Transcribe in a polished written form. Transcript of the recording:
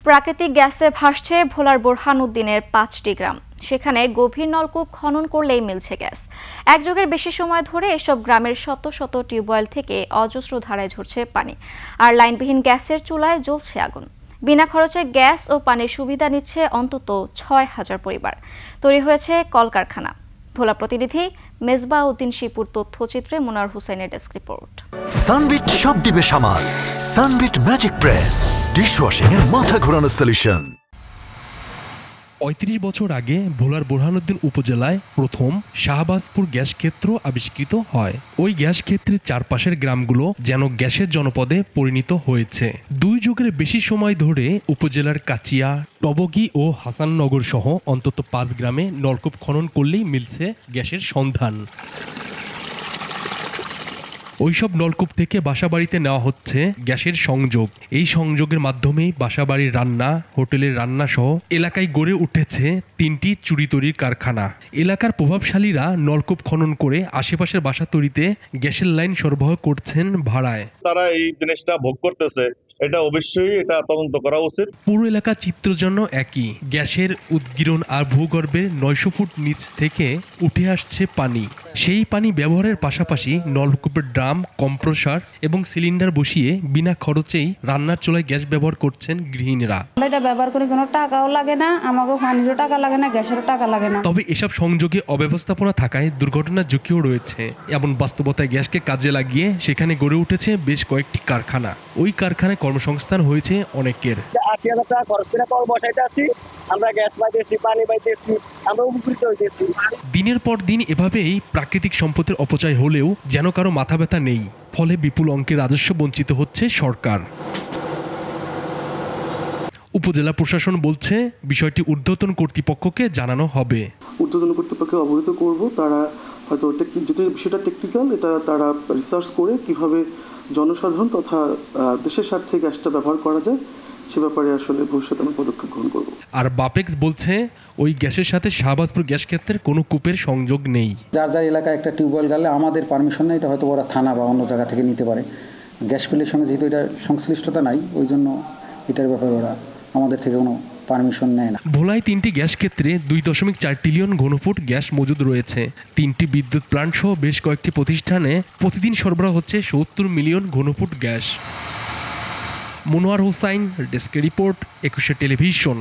প্রাকৃতিক গ্যাসে ভাসছে ভোলার বোরহানউদ্দিনের ৫টি গ্রাম। সেখানে গভীর নলকূপ খনন করলেই মিলছে গ্যাস। এক যুগের বেশি সময় ধরে এসব গ্রামের শত শত টিউবওয়েল থেকে অজস্র ধারায় ঝরছে পানি, আর লাইনবিহীন গ্যাসের চুলায় জ্বলছে আগুন। বিনা খরচে গ্যাস ও পানির সুবিধা নিচ্ছে অন্তত ৬,০০০ পরিবার। তৈরি হয়েছে কলকারখানা। ভোলা প্রতিনিধি মেজবা উদ্দিন শিপুর তথ্যচিত্রে মোনার হোসেনের ডেস্ক রিপোর্ট। সানবিট সব দিবে সামাল। সানবিট ম্যাজিক প্রেস ডিশওয়াশিং এর মাথা ঘোরানো সলিউশন। ৩৫ বছর আগে ভোলার বোরহানউদ্দিন উপজেলায় প্রথম শাহবাজপুর গ্যাস ক্ষেত্র আবিষ্কৃত হয়। ওই গ্যাস ক্ষেত্রের চারপাশের গ্রামগুলো যেন গ্যাসের জনপদে পরিণত হয়েছে। ২ যুগের বেশি সময় ধরে উপজেলার কাচিয়া, টবগী ও হাসাননগর সহ অন্তত ৫ গ্রামে নলকূপ খনন করলেই মিলছে গ্যাসের সন্ধান। ওইসব নলকূপ থেকে বাসাবাড়িতে নেওয়া হচ্ছে গ্যাসের সংযোগ। এই সংযোগের মাধ্যমেই বাসাবাড়ির রান্না, হোটেলের রান্না সহ এলাকায় গড়ে উঠেছে ৩টি চুড়ি তৈরির কারখানা। এলাকার প্রভাবশালীরা নলকূপ খনন করে আশেপাশের বাসা তৈরিতে গ্যাসের লাইন সরবরাহ করছেন ভাড়ায়। তারা এই জিনিসটা ভোগ করতেছে, এটা অবশ্যই এটা তদন্ত করা উচিত। পুরো এলাকার চিত্র যেন একই। গ্যাসের উদ্গীরণ আর ভূগর্ভে ৯০০ ফুট নিচ থেকে উঠে আসছে পানি। সেই পানি ব্যবহারের পাশাপাশি নলকূপের ড্রাম, কম্প্রেসার এবং সিলিন্ডার বসিয়ে বিনা খরচেই রান্নার চুলায় গ্যাস ব্যবহার করছেন গৃহিণীরা। এটা ব্যবহার করে কোনো টাকাও লাগে না, আমাকে পানিরও টাকা লাগে না, গ্যাসেরও টাকা লাগে না। তবে এসব সংযোগে অব্যবস্থাপনা থাকায় দুর্ঘটনার ঝুঁকিও রয়েছে। এমন বাস্তবতায় গ্যাসকে কাজে লাগিয়ে সেখানে গড়ে উঠেছে বেশ কয়েকটি কারখানা। ওই কারখানায় কর্মসংস্থান হয়েছে অনেকের। ৮০,০০০ টাকা খরচ করে কল বসাইতে আসছি, আমরা গ্যাস পাইতেছি, পানি পাইতেছি, আমরা উপকৃত হইতেছি। দিনের পর দিন এভাবেই প্রাকৃতিক সম্পদের অপচয় হলেও যেন কারো মাথা ব্যথা নেই। ফলে বিপুল অঙ্কের রাজস্ব বঞ্চিত হচ্ছে সরকার। উপজেলা প্রশাসন বলছে বিষয়টি ঊর্ধ্বতন কর্তৃপক্ষকে জানানো হবে। ঊর্ধ্বতন কর্তৃপক্ষকে অবহিত করব। তারা হয়তো যদি বিষয়টা টেকনিক্যাল, এটা তারা রিসার্চ করে কিভাবে জনসাধারণ তথা দেশের স্বার্থে গ্যাসটা ব্যবহার করা যায় সে ব্যাপারে আসলে ভবিষ্যতে আমরা পদক্ষেপ গ্রহণ করব। আর বাপেক্স বলছে ওই গ্যাসের সাথে শাহবাজপুর গ্যাস ক্ষেত্রের কোনো কূপের সংযোগ নেই। যার যার এলাকায় একটা টিউবওয়েল গেলে আমাদের পারমিশন নেই, এটা হয়তো ওরা থানা বা অন্য জায়গা থেকে নিতে পারে। গ্যাস বিলের সঙ্গে যেহেতু এটা সংশ্লিষ্টতা নাই, ওই জন্য এটার ব্যাপারে ওরা আমাদের থেকে কোনো পারমিশন নেয় না। ভোলায় ৩টি গ্যাস ক্ষেত্রে ২.৪ ট্রিলিয়ন ঘনফুট গ্যাস মজুদ রয়েছে। ৩টি বিদ্যুৎ প্ল্যান্ট সহ বেশ কয়েকটি প্রতিষ্ঠানে প্রতিদিন সরবরাহ হচ্ছে ৭০ মিলিয়ন ঘনফুট গ্যাস। Monowar Hossain, desk report, ২১ television.